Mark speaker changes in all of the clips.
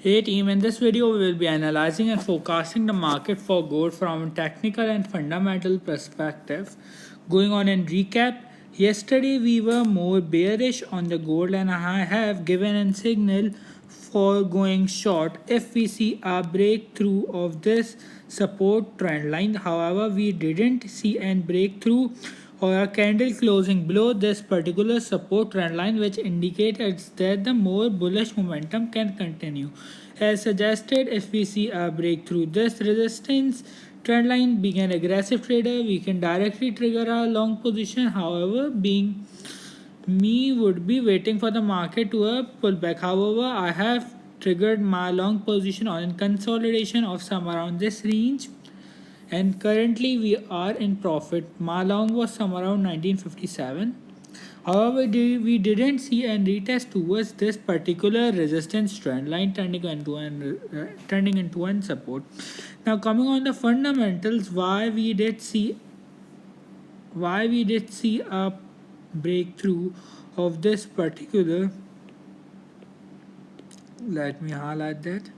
Speaker 1: Hey team, in this video we will be analyzing and forecasting the market for gold from a technical and fundamental perspective. Going on in recap, yesterday we were more bearish on the gold and I have given a signal for going short if we see a breakthrough of this support trend line. However, we didn't see a breakthrough or a candle closing below this particular support trend line, which indicates that the more bullish momentum can continue. As suggested, if we see a breakthrough this resistance trend line, being an aggressive trader, we can directly trigger a long position. However, being me would be waiting for the market to a pullback. However, I have triggered my long position on consolidation of some around this range, and currently we are in profit. My long was some around 1957. However, we didn't see a retest towards this particular resistance trend line turning into an support. Now coming on the fundamentals, why we did see a breakthrough of this particular, let me highlight that.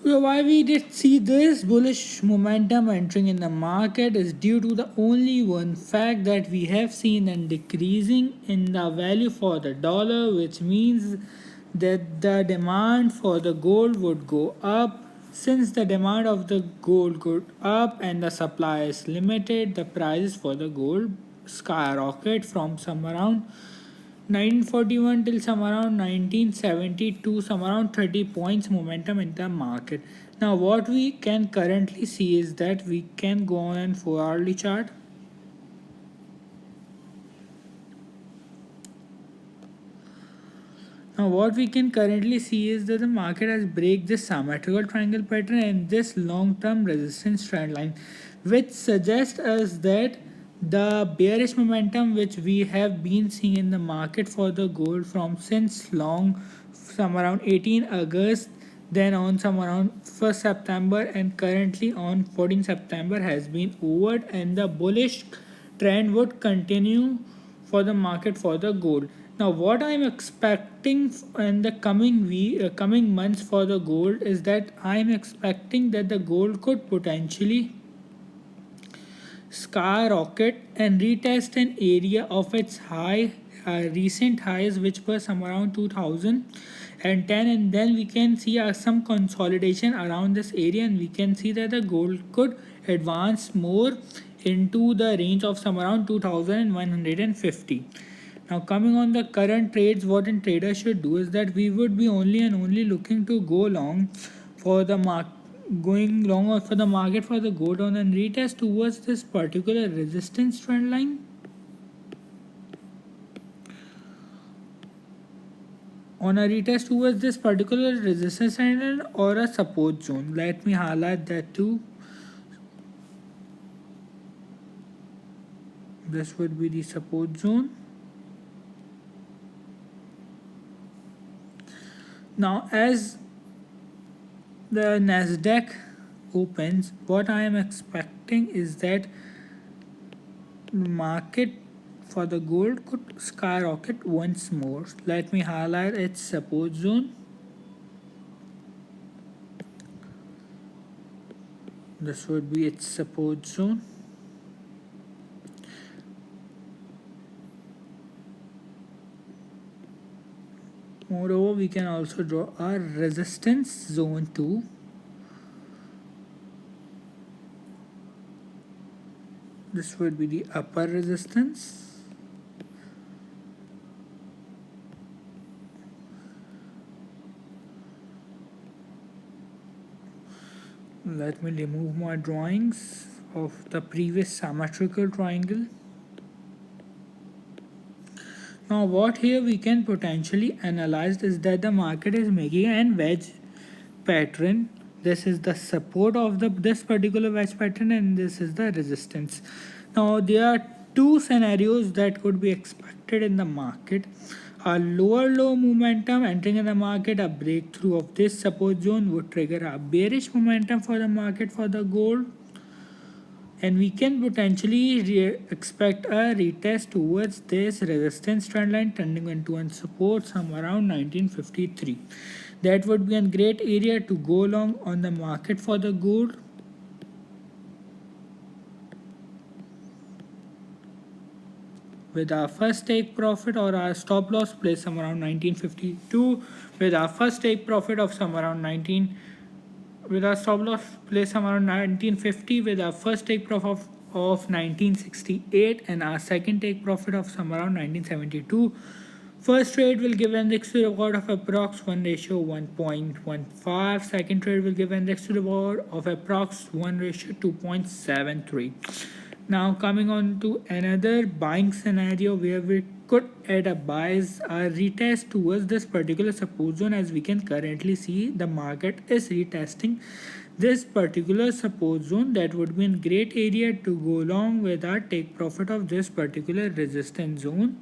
Speaker 1: Why we did see this bullish momentum entering in the market is due to the only one fact that we have seen a decreasing in the value for the dollar, which means that the demand for the gold would go up. Since the demand of the gold go up and the supply is limited, the prices for the gold skyrocket from some around 1941 till some around 1972, some around 30 points momentum in the market. Now what we can currently see is that we can go on an 4 hourly chart. Now what we can currently see is that the market has break this symmetrical triangle pattern and this long-term resistance trend line, which suggests us that the bearish momentum which we have been seeing in the market for the gold from since long, some around 18 August, then on some around 1st September and currently on 14 September has been over, and the bullish trend would continue for the market for the gold. Now, what I'm expecting in the coming months for the gold is that I'm expecting that the gold could potentially skyrocket and retest an area of its recent highs, which were some around 2010, and then we can see some consolidation around this area, and we can see that the gold could advance more into the range of some around 2150. Now coming on the current trades, what a trader should do is that we would be only and only looking to go long for the going long for the market for the go down and retest towards this particular resistance trend line. On a retest towards this particular resistance trend line or a support zone. Let me highlight that too. This would be the support zone. Now as the Nasdaq opens, what I am expecting is that market for the gold could skyrocket once more. Let me highlight its support zone. This would be its support zone. Moreover, we can also draw a resistance zone too. This would be the upper resistance. Let me remove my drawings of the previous symmetrical triangle. Now what here we can potentially analyze is that the market is making an wedge pattern. This is the support of this particular wedge pattern and this is the resistance. Now there are two scenarios that could be expected in the market. A lower low momentum entering in the market, a breakthrough of this support zone would trigger a bearish momentum for the market for the gold. and we can potentially expect a retest towards this resistance trend line, turning into a support somewhere around 1953. That would be a great area to go long on the market for the gold. With our first take profit or our stop loss placed somewhere around 1952, with our first take profit of somewhere around 19, with our stop loss placed somewhere around 1950, with our first take profit of 1968 and our second take profit of somewhere around 1972. First trade will give index to reward of approx 1 ratio 1.15. Second trade will give index to reward of approx 1 ratio 2.73. Now coming on to another buying scenario where we could add a bias or retest towards this particular support zone. As we can currently see, the market is retesting this particular support zone. That would be a great area to go along with our take profit of this particular resistance zone.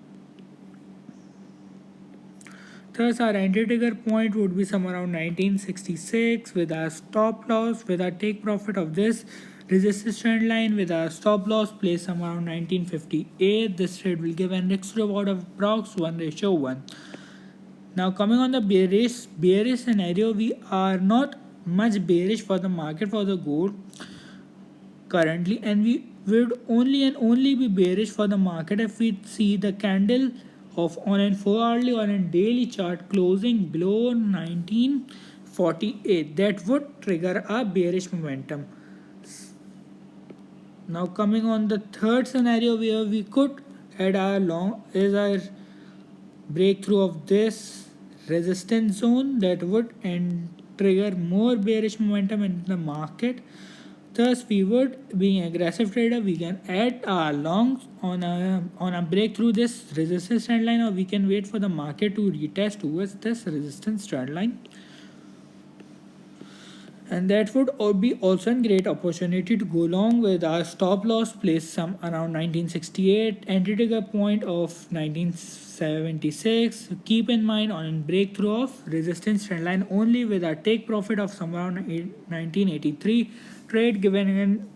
Speaker 1: Thus our entry trigger point would be somewhere around 1966 with our stop loss, with our take profit of this resistance trend line, with our stop loss placed somewhere around 1958. This trade will give index reward of approx 1 ratio 1. Now coming on the bearish scenario, we are not much bearish for the market for the gold currently, and we would only and only be bearish for the market if we see the candle of on a 4 hourly or a daily chart closing below 1948. That would trigger a bearish momentum. Now coming on the third scenario where we could add our long is our breakthrough of this resistance zone that would trigger more bearish momentum in the market. Thus we would, being aggressive trader, we can add our longs on a breakthrough this resistance trend line, or we can wait for the market to retest towards this resistance trend line. And that would be also a great opportunity to go along with our stop loss placed some around 1968, entry trigger point of 1976. Keep in mind on breakthrough of resistance trend line only, with our take profit of somewhere around 1983. Trade given in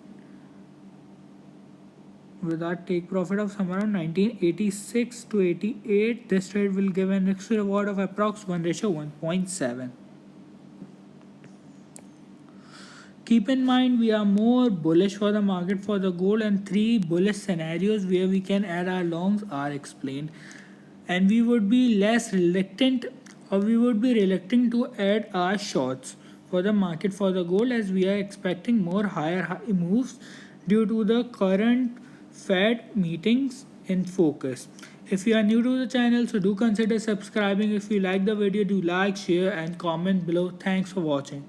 Speaker 1: with our take profit of somewhere around 1986 to 88. This trade will give an extra reward of approx 1 ratio 1.7. Keep in mind we are more bullish for the market for the gold, and 3 bullish scenarios where we can add our longs are explained, and we would be less reluctant, or we would be reluctant to add our shorts for the market for the gold, as we are expecting more higher high moves due to the current Fed meetings in focus. If you are new to the channel, so do consider subscribing. If you like the video, do like, share and comment below. Thanks for watching.